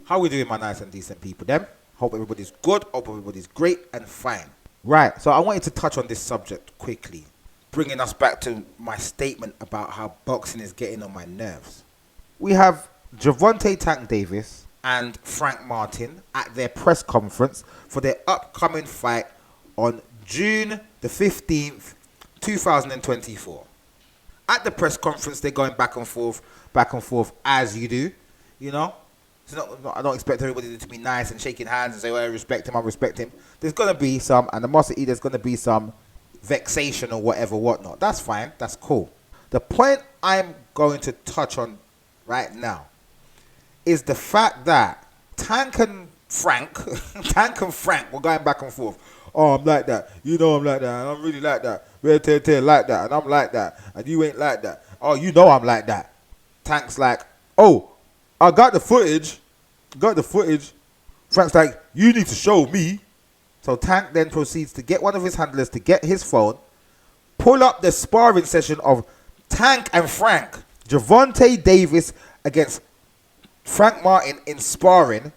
How we doing, my nice and decent people? Hope everybody's good. Hope everybody's great and fine. Right, so I wanted to touch on this subject quickly, bringing us back to my statement about how boxing is getting on my nerves. We have Gervonta Tank Davis and Frank Martin at their press conference for their upcoming fight on June the 15th, 2024. At the press conference, they're going back and forth as you do, you know. I don't expect everybody to be nice and shaking hands and say, well, I respect him. There's going to be some animosity. There's going to be some vexation or whatnot. That's fine. That's cool. The point I'm going to touch on right now is the fact that Tank and Frank were going back and forth. Oh, I'm like that. You know I'm like that. And I'm really like that. Red like that. And I'm like that. And you ain't like that. Oh, you know I'm like that. Tank's like, oh, I got the footage. Frank's like, you need to show me. So Tank then proceeds to get one of his handlers to get his phone, pull up the sparring session of Tank and Frank. Gervonta Davis against Frank Martin in sparring.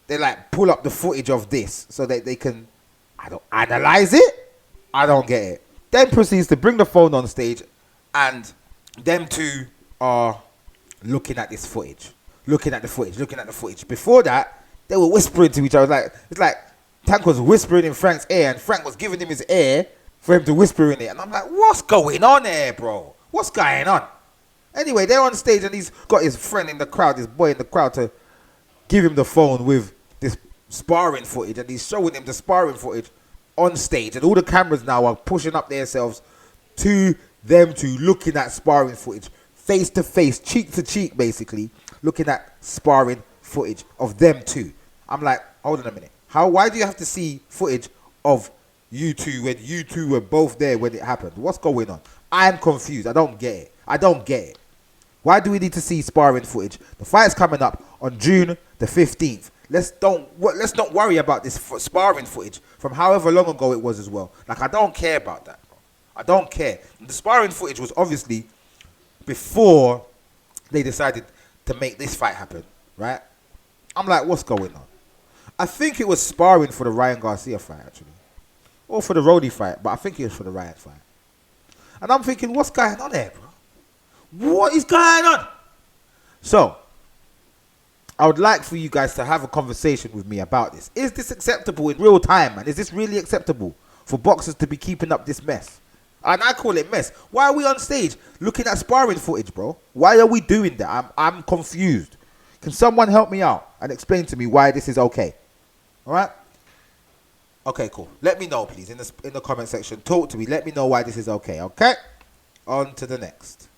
They like pull up the footage of this so that they can, analyze it. I don't get it. Then proceeds to bring the phone on stage, and them two are looking at this footage. Looking at the footage. Before that, they were whispering to each other. It's like Tank was whispering in Frank's ear, and Frank was giving him his ear for him to whisper in it. And I'm like, what's going on here, bro? What's going on? Anyway, they're on stage, and he's got his friend in the crowd, his boy in the crowd, to give him the phone with this sparring footage. And he's showing him the sparring footage on stage. And all the cameras now are pushing up themselves to them two looking at sparring footage. Face to face, cheek to cheek, basically, looking at sparring footage of them two. I'm like, hold on a minute. Why do you have to see footage of you two when you two were both there when it happened? What's going on? I'm confused. I don't get it. Why do we need to see sparring footage? The fight's coming up on June the 15th. Let's not worry about this sparring footage from however long ago it was as well. Like, I don't care about that, bro. I don't care. The sparring footage was obviously before they decided to make this fight happen, right? I'm like, what's going on? I think it was sparring for the Ryan Garcia fight, actually. Or for the Rody fight, but I think it was for the Ryan fight. And I'm thinking, what's going on there, bro? What is going on? So, I would like for you guys to have a conversation with me about this. Is this acceptable in real time, man? Is this really acceptable for boxers to be keeping up this mess? And I call it mess. Why are we on stage looking at sparring footage, bro? Why are we doing that? I'm confused. Can someone help me out and explain to me why this is okay? All right? Okay, cool. Let me know, please, in the comment section. Talk to me. Let me know why this is okay, okay? On to the next.